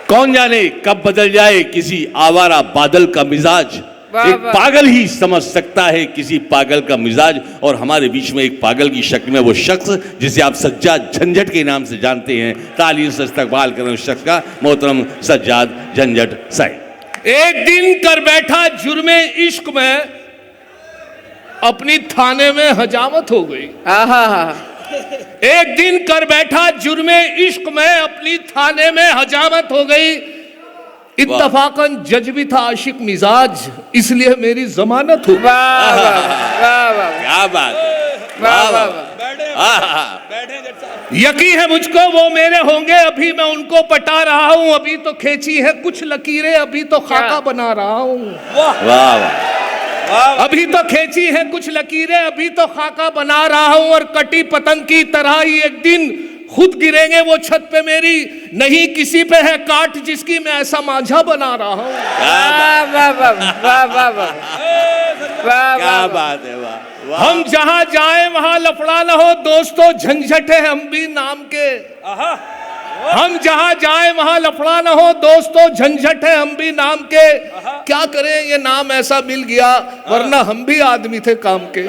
कौन जाने कब बदल जाए किसी आवारा बादल का मिजाज। एक पागल ही समझ सकता है किसी पागल का मिजाज। और हमारे बीच में एक पागल की शक्ल में वो शख्स जिसे आप सज्जाद झंझट के नाम से जानते हैं, तालियों से इस्तकबाल करें उस शख्स का, मोहतरम सज्जाद झंझट साहब। एक दिन कर बैठा जुर्मे इश्क में, अपनी थाने में हजामत हो गई। एक दिन कर बैठा जुर्मे इश्क में, अपनी थाने में हजामत हो गई। इत्तफाकन जज भी था आशिक मिजाज, इसलिए मेरी जमानत हो। क्या बात, यकीन है मुझको वो मेरे होंगे, अभी मैं उनको पटा रहा हूँ। अभी तो खींची है कुछ लकीरें, अभी तो खाका बना रहा हूँ। अभी तो खींची है कुछ लकीरें, अभी तो खाका बना रहा हूँ। और कटी पतंग की तरह ही एक दिन खुद गिरेंगे वो छत पे मेरी, नहीं किसी पे है काट जिसकी मैं ऐसा मांझा बना रहा हूँ। क्या बात है, वाह। हम जहां जाएं वहां लफड़ा न हो दोस्तों, झंझट है हम भी नाम के। हम जहां जाएं वहां लफड़ा न हो दोस्तों, झंझट है हम भी नाम के। क्या करें ये नाम ऐसा मिल गया, वरना हम भी आदमी थे काम के।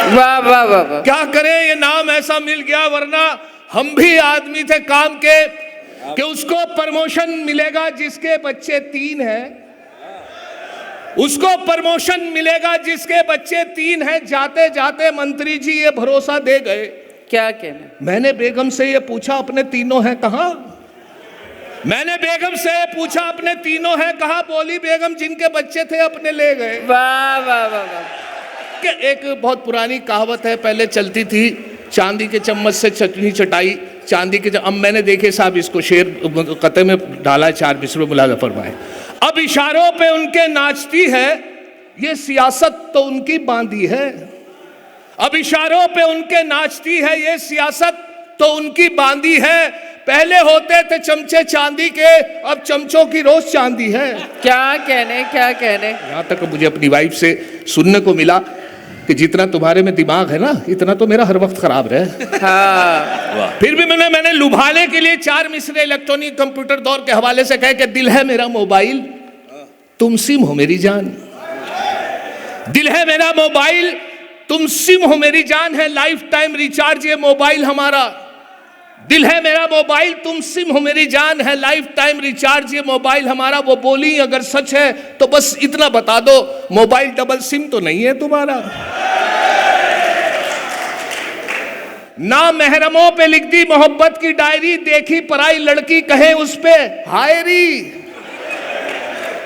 वाह वाह वाह। क्या करें ये नाम ऐसा मिल गया, वरना हम भी आदमी थे काम के। कि उसको प्रमोशन मिलेगा जिसके बच्चे 3 हैं, उसको प्रमोशन मिलेगा जिसके बच्चे 3 हैं। जाते जाते मंत्री जी ये भरोसा दे गए। क्या कहना? मैंने बेगम से ये पूछा अपने तीनों हैं कहाँ। मैंने बेगम से पूछा अपने तीनों हैं कहाँ। बोली बेगम जिनके बच्चे थे अपने ले गए। वाह वाह वाह। एक बहुत पुरानी कहावत है, पहले चलती थी, चांदी के चम्मच से चटनी चटाई, चांदी के अब मैंने देखे साहब इसको शेर कते में डाला है, 4 मिसरे मुलाजा फरमाए। अब इशारों पे उनके नाचती है ये सियासत तो उनकी बांधी है। अब इशारों पे उनके नाचती है ये सियासत तो उनकी बांधी है। पहले होते थे चमचे चांदी के, अब चमचों की रोज चांदी है। क्या कहने, क्या कहने। यहाँ तक मुझे अपनी वाइफ से सुनने को मिला कि जितना तुम्हारे में दिमाग है ना, इतना तो मेरा हर वक्त खराब रहे। हाँ। फिर भी मैंने लुभाने के लिए 4 मिसरे इलेक्ट्रॉनिक कंप्यूटर दौर के हवाले से कहे कि दिल है मेरा मोबाइल तुम सिम हो मेरी जान। दिल है मेरा मोबाइल तुम सिम हो मेरी जान, है लाइफ टाइम रिचार्ज ये मोबाइल हमारा। दिल है मेरा मोबाइल तुम सिम हो मेरी जान, है लाइफ टाइम रिचार्ज ये मोबाइल हमारा। वो बोली अगर सच है तो बस इतना बता दो, मोबाइल डबल सिम तो नहीं है तुम्हारा। ना महरमों पे लिख दी मोहब्बत की डायरी, देखी पराई लड़की कहे उस पे हायरी।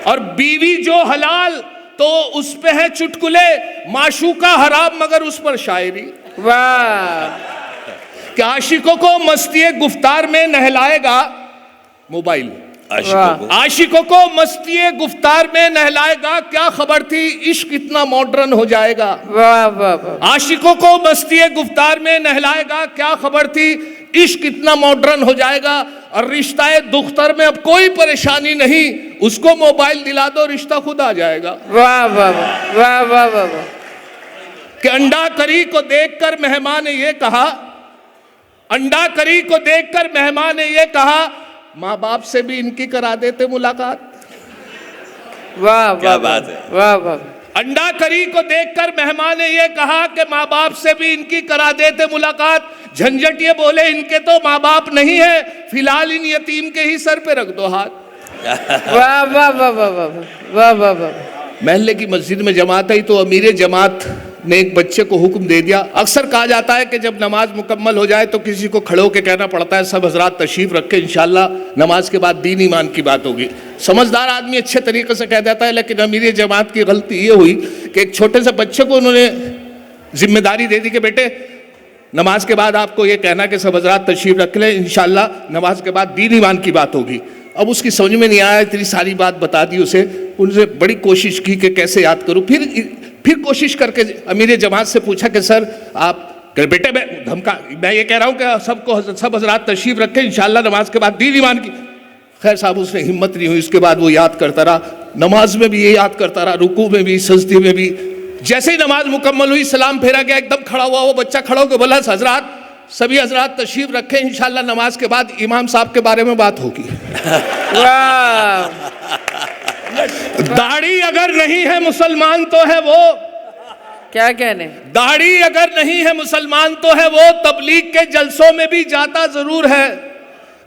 और बीवी जो हलाल तो उस पे है चुटकुले, माशूका हराम मगर उस पर शायरी। वाह। कि आशिकों को मस्ती गुफ्तार में नहलाएगा मोबाइल। आशिकों को मस्ती गुफ्तार में नहलाएगा, क्या खबर थी इश्क इतना मॉडर्न हो जाएगा। वाह वाह। आशिकों को मस्ती गुफ्तार में नहलाएगा, क्या खबर थी इश्क इतना मॉडर्न हो जाएगा। और रिश्ता दुख्तर में अब कोई परेशानी नहीं, उसको मोबाइल दिला दो रिश्ता खुद आ जाएगा। वाह वाह वाह वाह वाह। कि अंडा करी को देखकर मेहमान ने ये कहा, अंडा करी को देखकर मेहमान ने ये कहा, माँ बाप से भी इनकी करा देते मुलाकात। वाह क्या बात है, वाह वाह। अंडा करी को देखकर मेहमान ने ये कहा कि माँ बाप से भी इनकी करा देते मुलाकात। झंझट ये बोले इनके तो माँ बाप नहीं है, फिलहाल इन यतीम के ही सर पे रख दो हाथ। वाह वाह वाह वाह वाह वाह वाह। महल्ले की मस्जिद में जमात आई तो अमीर जमात ने एक बच्चे को हुक्म दे दिया। अक्सर कहा जाता है कि जब नमाज मुकम्मल हो जाए तो किसी को खड़े होकर कहना पड़ता है सब हजरात तशरीफ रखें, इंशाल्लाह नमाज के बाद दीन ईमान की बात होगी। समझदार आदमी अच्छे तरीके से कह देता है, लेकिन अमीर जमात की गलती ये हुई कि एक छोटे से बच्चे को उन्होंने जिम्मेदारी दे दी कि बेटे नमाज के बाद आपको ये कहना कि सब हजरात तशरीफ रख लें, इंशाल्लाह नमाज के बाद दीन ईमान की बात होगी। अब उसकी समझ में नहीं आया, इतनी सारी बात बता दी उसे। उनसे बड़ी कोशिश की कि कैसे याद करूं। फिर कोशिश करके अमीर जमात से पूछा कि सर आप बेटे मैं ये कह रहा हूं कि सब हजरात तशरीफ रखें, इंशाल्लाह नमाज के बाद दीन ईमान की। खैर साहब उसने हिम्मत नहीं हुई। उसके बाद वो याद करता रहा, नमाज में भी ये याद करता रहा, रुकू में भी सजदे में भी। जैसे ही नमाज मुकम्मल हुई सलाम फेरा गया, एकदम खड़ा हुआ वो बच्चा, खड़ा होकर बोला हजरात सभी हजरात तशरीफ रखें, इंशाल्लाह नमाज के बाद इमाम साहब के बारे में बात होगी। वाह, दाढ़ी अगर नहीं है मुसलमान तो है वो, क्या कहने, दाढ़ी अगर नहीं है मुसलमान तो है वो, तबलीग के जलसों में भी जाता जरूर है।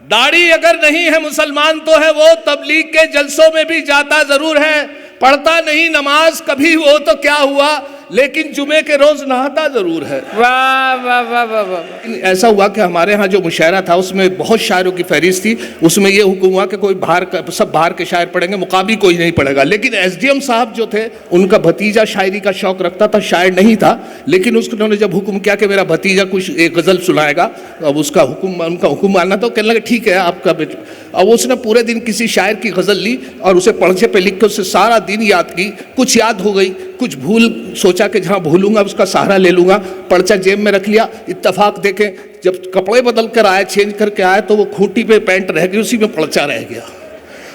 दाढ़ी अगर नहीं है मुसलमान तो है वो, तबलीग के जलसों में भी जाता जरूर है। पढ़ता नहीं नमाज कभी वो तो क्या हुआ, लेकिन जुमे के रोज नहाता जरूर है। वाह वाह वाह वाह वाह। ऐसा हुआ कि हमारे यहाँ जो मुशायरा था उसमें बहुत शायरों की फहरिस्त थी, उसमें ये हुक्म हुआ कि कोई सब बाहर के शायर पढ़ेंगे, मुकामी कोई नहीं पढ़ेगा। लेकिन एसडीएम साहब जो थे उनका भतीजा शायरी का शौक रखता था, शायर नहीं था, लेकिन उन्होंने जब हुक्म किया कि मेरा भतीजा कुछ एक गज़ल सुनाएगा, अब उसका उनका हुक्म मानना, तो कहने लगे ठीक है आपका बेटा। अब उसने पूरे दिन किसी शायर की गज़ल ली और उसे पर्चे पे लिख के उससे सारा दिन याद की। कुछ याद हो गई, कुछ भूल, सोचा कि जहाँ भूलूंगा उसका सहारा ले लूंगा, पर्चा जेब में रख लिया। इत्तेफाक देखें जब कपड़े बदल कर आए, चेंज करके आए, तो वो खूंटी पे पैंट रह गई, उसी में पर्चा रह गया।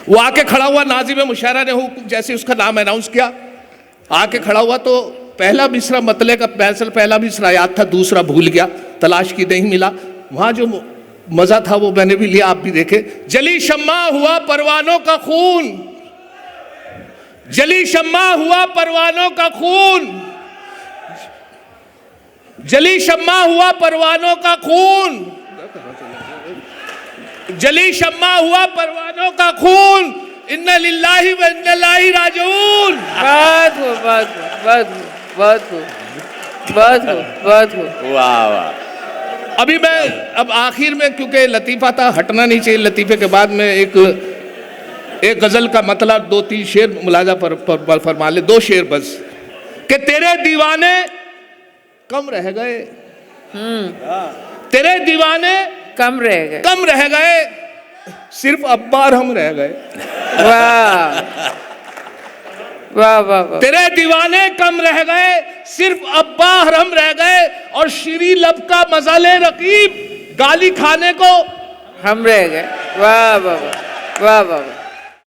वो आके खड़ा हुआ, नाज़िम मुशायरा ने जैसे उसका नाम अनाउंस किया, आके खड़ा हुआ तो पहला मिसरा मतले का पहला मिसरा याद था, दूसरा भूल गया, तलाश की नहीं मिला। वहाँ जो मजा था वो मैंने भी लिया, आप भी देखे। जली शम्मा हुआ परवानों का खून, जली शम्मा हुआ परवानों का खून, जली शम्मा हुआ परवानों का खून, जली शम्मा हुआ परवानों का खून, इन्ना लिल्लाहि व इन्ना इलैहि राजिऊन। बात हो बात हो बात हो बात हो बात हो बात हो। वाह वाह। अभी मैं अब आखिर में, क्योंकि लतीफ़ा था, हटना नहीं चाहिए लतीफ़े के बाद में एक गज़ल का मतलब 2-3 शेर मुलाजा पर फरमा ले, 2 शेर बस। कि तेरे दीवाने कम रह गए, तेरे दीवाने कम रह गए, कम रह गए, सिर्फ अब्बार हम रह गए। वाह वाह वाह वाह। तेरे दीवाने कम रह गए, सिर्फ अब्बार हम रह गए, और शीरी लब का मज़ाले रकीब गाली खाने को हम रह गए। वाह वाह वाह वाह वाह।